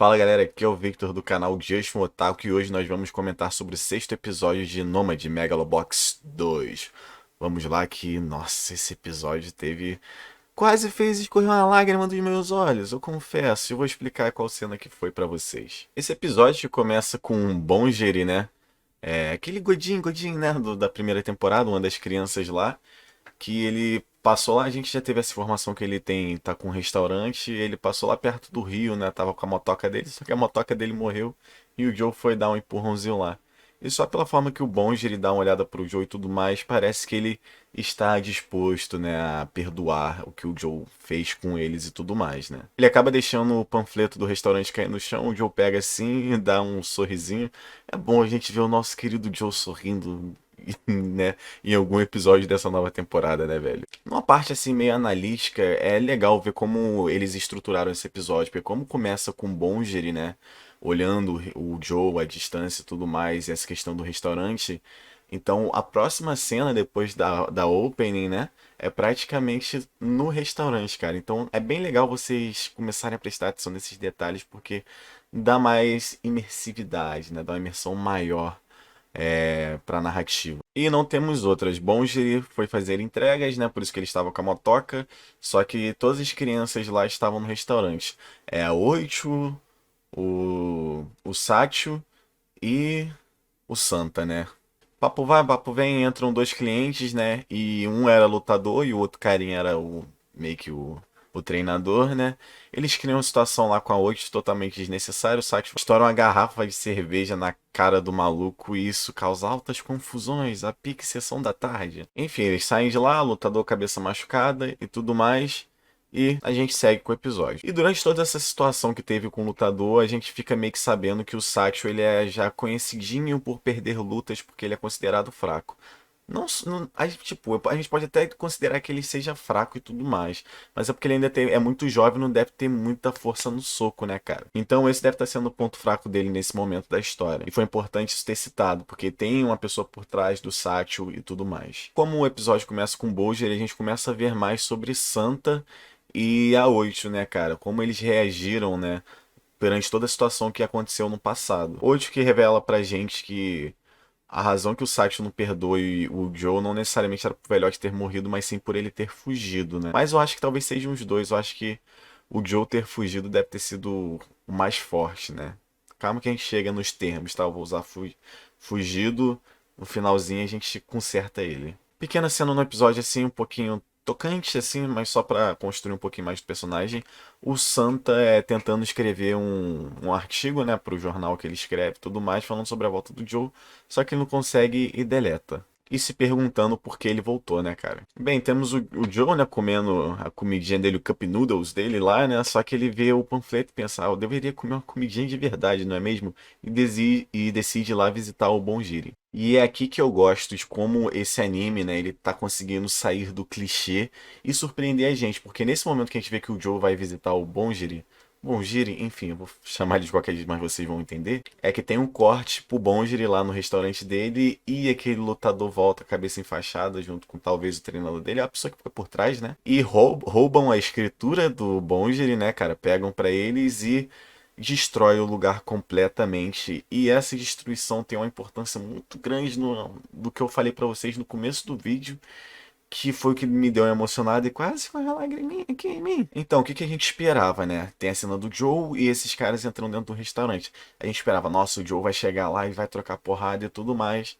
Fala galera, aqui é o Victor do canal Just um Otaku e hoje nós vamos comentar sobre o sexto episódio de Nomad Megalobox 2. Vamos lá que, nossa, esse episódio teve... Quase fez escorrer uma lágrima dos meus olhos, eu confesso, e vou explicar qual cena que foi pra vocês. Esse episódio começa com um Bonjeri, né? Aquele Godin, né, da primeira temporada, uma das crianças lá que ele passou lá, a gente já teve essa informação que ele tá com um restaurante, ele passou lá perto do rio, né, tava com a motoca dele, só que a motoca dele morreu e o Joe foi dar um empurrãozinho lá. E só pela forma que o Bonge ele dá uma olhada pro Joe e tudo mais, parece que ele está disposto, né, a perdoar o que o Joe fez com eles e tudo mais, né. Ele acaba deixando o panfleto do restaurante cair no chão, o Joe pega assim e dá um sorrisinho. É bom a gente ver o nosso querido Joe sorrindo, né, em algum episódio dessa nova temporada, né, velho? Numa parte assim meio analítica, é legal ver como eles estruturaram esse episódio, porque como começa com o Bonjeri, né, olhando o Joe à distância e tudo mais, e essa questão do restaurante. Então, a próxima cena depois da opening, né, é praticamente no restaurante, cara. Então, é bem legal vocês começarem a prestar atenção nesses detalhes, porque dá mais imersividade, né, dá uma imersão maior para a narrativa. E não temos outras. Bonji foi fazer entregas, né? Por isso que ele estava com a motoca. Só que todas as crianças lá estavam no restaurante. É a Oicho, o Sátio e o Santa, né? Papo vai, papo vem, entram dois clientes, né? E um era lutador e o outro carinha era meio que o treinador, né? Eles criam uma situação lá com a Oito totalmente desnecessária. O Sati estoura uma garrafa de cerveja na cara do maluco e isso causa altas confusões. A pique sessão da tarde. Enfim, eles saem de lá, lutador cabeça machucada e tudo mais. E a gente segue com o episódio. E durante toda essa situação que teve com o lutador, a gente fica meio que sabendo que o Satchel ele é já conhecidinho por perder lutas porque ele é considerado fraco. A gente pode até considerar que ele seja fraco e tudo mais, mas é porque ele ainda é muito jovem e não deve ter muita força no soco, né, cara? Então esse deve estar sendo o ponto fraco dele nesse momento da história. E foi importante isso ter citado, porque tem uma pessoa por trás do Satchel e tudo mais. Como o episódio começa com o Bowser, a gente começa a ver mais sobre Santa e a Oito, né, cara? Como eles reagiram, né, perante toda a situação que aconteceu no passado. Oito que revela pra gente que a razão que o Saito não perdoe o Joe não necessariamente era pro velhote ter morrido, mas sim por ele ter fugido, né? Mas eu acho que talvez sejam os dois. Eu acho que o Joe ter fugido deve ter sido o mais forte, né? Calma que a gente chega nos termos, tá? Eu vou usar fugido. No finalzinho a gente conserta ele. Pequena cena no episódio, assim, um pouquinho tocante, assim, mas só pra construir um pouquinho mais do personagem. O Santa é tentando escrever um artigo, né, pro jornal que ele escreve e tudo mais, falando sobre a volta do Joe, só que ele não consegue e deleta. E se perguntando por que ele voltou, né, cara? Bem, temos o Joe, né, comendo a comidinha dele, o Cup Noodles dele lá, né? Só que ele vê o panfleto e pensa, eu deveria comer uma comidinha de verdade, não é mesmo? E decide ir lá visitar o Bonjiri. E é aqui que eu gosto de como esse anime, né, ele tá conseguindo sair do clichê e surpreender a gente, porque nesse momento que a gente vê que o Joe vai visitar o Bonjiri, enfim, eu vou chamar ele de qualquer jeito, mas vocês vão entender. É que tem um corte pro Bonjiri lá no restaurante dele e aquele lutador volta, cabeça enfaixada, junto com talvez o treinador dele, a pessoa que fica por trás, né? E roubam a escritura do Bonjiri, né, cara? Pegam pra eles e destrói o lugar completamente. E essa destruição tem uma importância muito grande do que eu falei pra vocês no começo do vídeo, que foi o que me deu uma emocionada e quase foi uma lagriminha aqui em mim. Então, o que que a gente esperava, né? Tem a cena do Joe e esses caras entrando dentro do restaurante. A gente esperava, nossa, o Joe vai chegar lá e vai trocar porrada e tudo mais.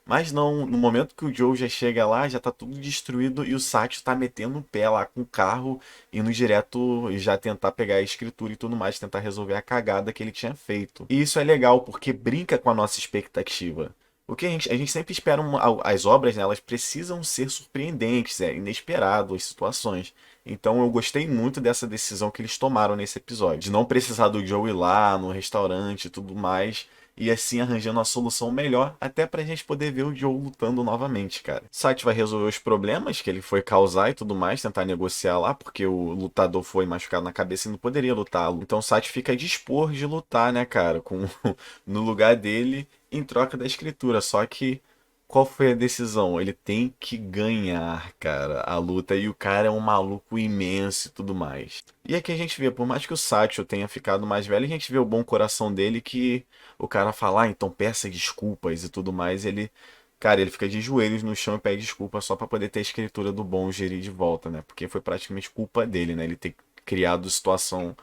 Mas não, no momento que o Joe já chega lá, já tá tudo destruído e o Satchel tá metendo o pé lá com o carro, indo direto já tentar pegar a escritura e tudo mais, tentar resolver a cagada que ele tinha feito. E isso é legal porque brinca com a nossa expectativa. O que a gente sempre espera as obras, né, elas precisam ser surpreendentes, inesperado as situações. Então eu gostei muito dessa decisão que eles tomaram nesse episódio, de não precisar do Joe ir lá no restaurante e tudo mais, e assim arranjando uma solução melhor, até pra gente poder ver o Joe lutando novamente, cara. Sati vai resolver os problemas que ele foi causar e tudo mais, tentar negociar lá, porque o lutador foi machucado na cabeça e não poderia lutar. Então o Sati fica a dispor de lutar, né, cara, com no lugar dele em troca da escritura. Só que qual foi a decisão? Ele tem que ganhar, cara, a luta. E o cara é um maluco imenso e tudo mais. E aqui a gente vê, por mais que o Satchel tenha ficado mais velho, a gente vê o bom coração dele que o cara fala, ah, então peça desculpas e tudo mais. Ele, cara, ele fica de joelhos no chão e pede desculpa só pra poder ter a escritura do bom Geri de volta, né? Porque foi praticamente culpa dele, né? Ele ter criado situação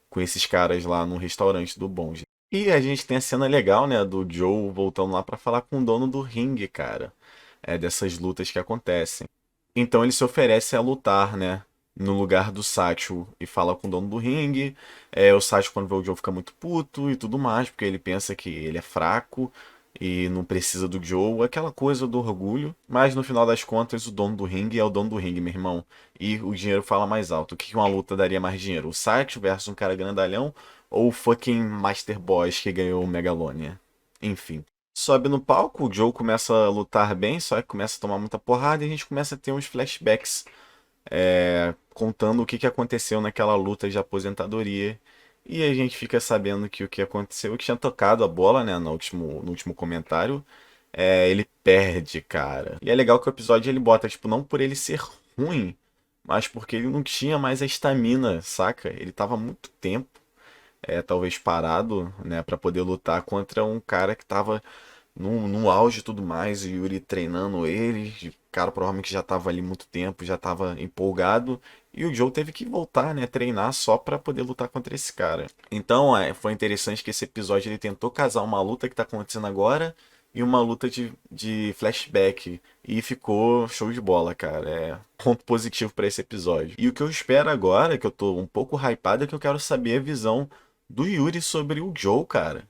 com esses caras lá no restaurante do Bond. E a gente tem a cena legal, né, do Joe voltando lá pra falar com o dono do ringue, cara. É dessas lutas que acontecem. Então ele se oferece a lutar, né, no lugar do Satchel e fala com o dono do ringue. O Satchel quando vê o Joe fica muito puto e tudo mais, porque ele pensa que ele é fraco e não precisa do Joe, aquela coisa do orgulho. Mas no final das contas, o dono do ringue é o dono do ringue, meu irmão. E o dinheiro fala mais alto. O que uma luta daria mais dinheiro? O Satchel versus um cara grandalhão ou o fucking Master Boss que ganhou o Megalonia? Enfim. Sobe no palco, o Joe começa a lutar bem, só que começa a tomar muita porrada e a gente começa a ter uns flashbacks contando o que aconteceu naquela luta de aposentadoria. E a gente fica sabendo que o que aconteceu, que tinha tocado a bola, né, no último comentário, ele perde, cara. E é legal que o episódio ele bota, tipo, não por ele ser ruim, mas porque ele não tinha mais a estamina, saca? Ele tava há muito tempo, talvez parado, né, pra poder lutar contra um cara que tava no auge e tudo mais, o Yuri treinando ele, o cara provavelmente já tava ali muito tempo, já tava empolgado, e o Joe teve que voltar, né, treinar só pra poder lutar contra esse cara. Então, foi interessante que esse episódio ele tentou casar uma luta que tá acontecendo agora e uma luta de flashback. E ficou show de bola, cara. É ponto positivo pra esse episódio. E o que eu espero agora, que eu tô um pouco hypado, é que eu quero saber a visão do Yuri sobre o Joe, cara.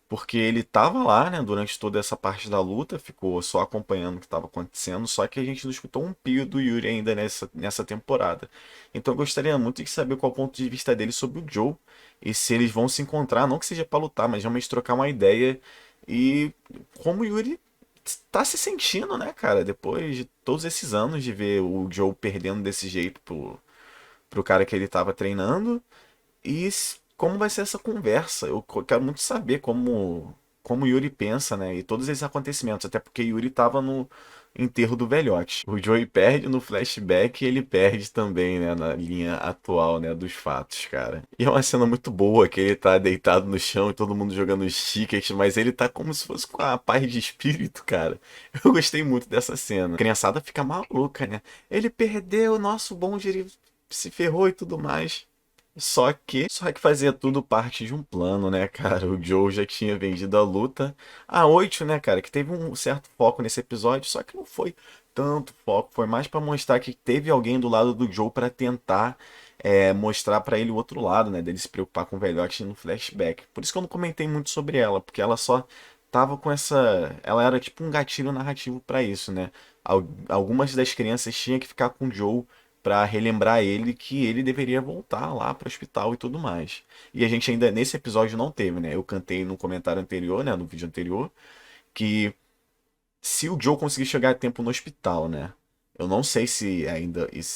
Porque ele tava lá, né, durante toda essa parte da luta, ficou só acompanhando o que estava acontecendo, só que a gente não escutou um pio do Yuri ainda nessa temporada. Então eu gostaria muito de saber qual é o ponto de vista dele sobre o Joe e se eles vão se encontrar, não que seja para lutar, mas realmente trocar uma ideia e como o Yuri tá se sentindo, né, cara, depois de todos esses anos de ver o Joe perdendo desse jeito pro cara que ele tava treinando. E como vai ser essa conversa? Eu quero muito saber como Yuri pensa, né? E todos esses acontecimentos, até porque Yuri estava no enterro do velhote. O Joey perde no flashback e ele perde também, né, na linha atual, né, dos fatos, cara. E é uma cena muito boa que ele tá deitado no chão e todo mundo jogando os tickets, mas ele tá como se fosse com a paz de espírito, cara. Eu gostei muito dessa cena. A criançada fica maluca, né? Ele perdeu, nosso bonde, ele se ferrou e tudo mais. Só que fazia tudo parte de um plano, né, cara? O Joe já tinha vendido a luta. A 8, né, cara, que teve um certo foco nesse episódio, só que não foi tanto foco, foi mais pra mostrar que teve alguém do lado do Joe pra tentar mostrar pra ele o outro lado, né, dele se preocupar com o velhote no flashback. Por isso que eu não comentei muito sobre ela, porque ela só tava com ela era tipo um gatilho narrativo pra isso, né? Algumas das crianças tinham que ficar com o Joe para relembrar ele que ele deveria voltar lá para o hospital e tudo mais. E a gente ainda nesse episódio não teve, né? Eu cantei no comentário anterior, né, no vídeo anterior, que se o Joe conseguir chegar a tempo no hospital, né? Eu não sei se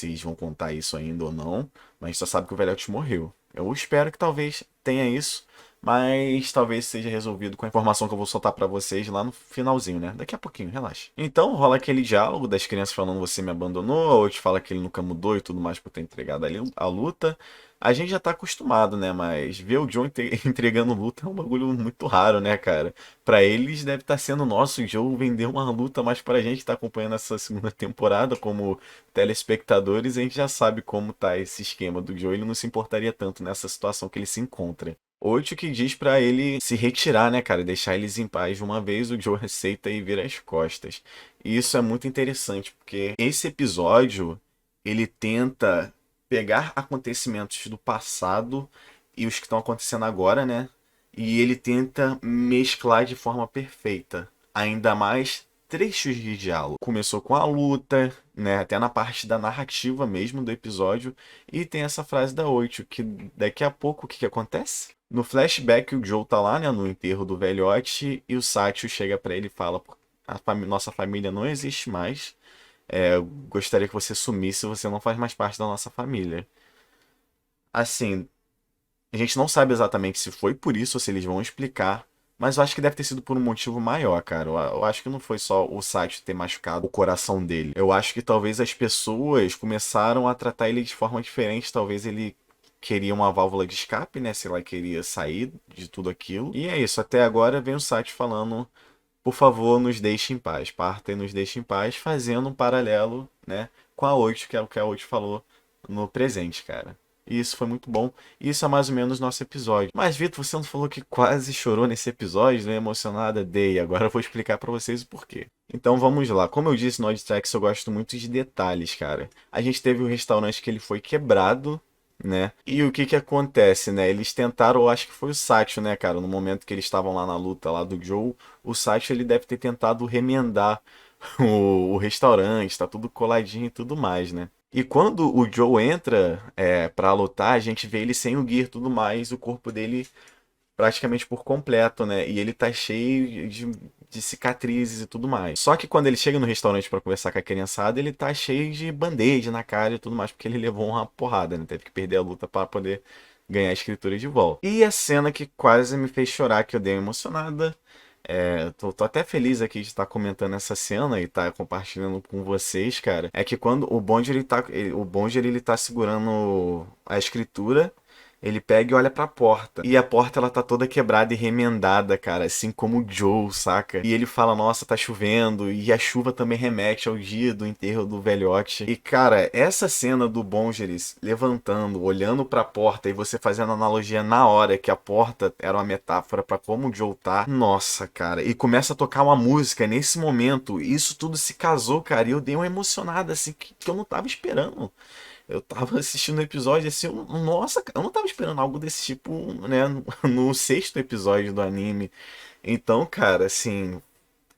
eles vão contar isso ainda ou não, mas só sabe que o velhote morreu. Eu espero que talvez tenha isso, mas talvez seja resolvido com a informação que eu vou soltar pra vocês lá no finalzinho, né? Daqui a pouquinho, relaxa. Então rola aquele diálogo das crianças falando você me abandonou, ou te fala que ele nunca mudou e tudo mais por ter entregado ali a luta. A gente já tá acostumado, né? Mas ver o John entregando luta é um bagulho muito raro, né, cara? Pra eles deve estar sendo nosso jogo vender uma luta, mas pra gente que tá acompanhando essa segunda temporada como telespectadores, a gente já sabe como tá esse esquema do Joe. Ele não se importaria tanto nessa situação que ele se encontra. Oito que diz pra ele se retirar, né, cara? Deixar eles em paz de uma vez, o Joe aceita e vira as costas. E isso é muito interessante, porque esse episódio, ele tenta pegar acontecimentos do passado e os que estão acontecendo agora, né? E ele tenta mesclar de forma perfeita. Ainda mais trechos de diálogo. Começou com a luta, né? Até na parte da narrativa mesmo do episódio. E tem essa frase da Oito, que daqui a pouco o que acontece? No flashback, o Joe tá lá, né, no enterro do velhote, e o Satchel chega pra ele e fala: nossa família não existe mais. Eu gostaria que você sumisse, você não faz mais parte da nossa família. Assim, a gente não sabe exatamente se foi por isso ou se eles vão explicar, Mas eu acho que deve ter sido por um motivo maior, cara. Eu acho que não foi só o site ter machucado o coração dele. Eu acho que talvez as pessoas começaram a tratar ele de forma diferente. Talvez ele queria uma válvula de escape, né? Sei lá, queria sair de tudo aquilo. E é isso. Até agora vem o site falando: por favor, nos deixe em paz. Parta e nos deixe em paz, fazendo um paralelo, né, com a 8, que é o que a 8 falou no presente, cara. E isso foi muito bom. Isso é mais ou menos nosso episódio. Mas, Vitor, você não falou que quase chorou nesse episódio, né? Emocionada? Dei. Agora eu vou explicar pra vocês o porquê. Então vamos lá. Como eu disse no Odd Tracks, eu gosto muito de detalhes, cara. A gente teve um restaurante que ele foi quebrado, né? E o que que acontece, né? Eles tentaram, eu acho que foi o Satchel, né, cara? No momento que eles estavam lá na luta lá do Joe, o Satchel ele deve ter tentado remendar o restaurante, tá tudo coladinho e tudo mais, né? E quando o Joe entra pra lutar, a gente vê ele sem o gear e tudo mais, o corpo dele praticamente por completo, né? E ele tá cheio de cicatrizes e tudo mais. Só que quando ele chega no restaurante pra conversar com a criançada, ele tá cheio de band-aid na cara e tudo mais, porque ele levou uma porrada, né? Teve que perder a luta para poder ganhar a escritura de volta. E a cena que quase me fez chorar, que eu dei uma emocionada. Tô até feliz aqui de estar comentando essa cena e estar compartilhando com vocês, cara. É que quando o Bond o Bond ele tá segurando a escritura, ele pega e olha pra porta. E a porta ela tá toda quebrada e remendada, cara, assim como o Joe, saca? E ele fala: "Nossa, tá chovendo", e a chuva também remete ao dia do enterro do velhote. E cara, essa cena do Bongeris levantando, olhando pra porta e você fazendo analogia na hora que a porta era uma metáfora pra como o Joe tá. Nossa, cara, e começa a tocar uma música nesse momento. Isso tudo se casou, cara, e eu dei uma emocionada assim que eu não tava esperando. Eu tava assistindo o episódio assim, nossa, eu não tava esperando algo desse tipo, né, no sexto episódio do anime. Então, cara, assim,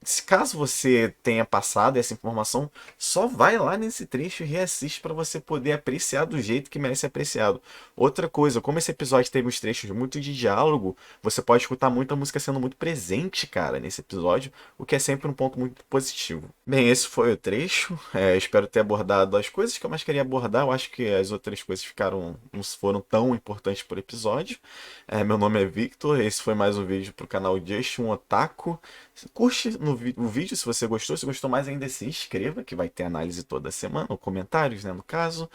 se caso você tenha passado essa informação, só vai lá nesse trecho e reassiste para você poder apreciar do jeito que merece ser apreciado. Outra coisa, como esse episódio teve uns trechos muito de diálogo, você pode escutar muita música sendo muito presente, cara, nesse episódio, o que é sempre um ponto muito positivo. Bem, esse foi o trecho. Espero ter abordado as coisas que eu mais queria abordar. Eu acho que as outras coisas não foram tão importantes por episódio. Meu nome é Victor, esse foi mais um vídeo pro canal Just um Otaku. Curte o vídeo se você gostou. Se gostou mais ainda, se inscreva, que vai ter análise toda semana, ou comentários, né, no caso.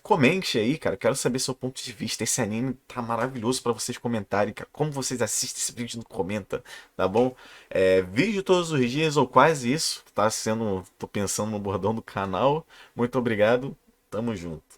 Comente aí, cara. Quero saber seu ponto de vista. Esse anime tá maravilhoso pra vocês comentarem, cara. Como vocês assistem esse vídeo, não comenta, tá bom? Vídeo todos os dias, ou quase isso. Tô pensando no bordão do canal. Muito obrigado. Tamo junto.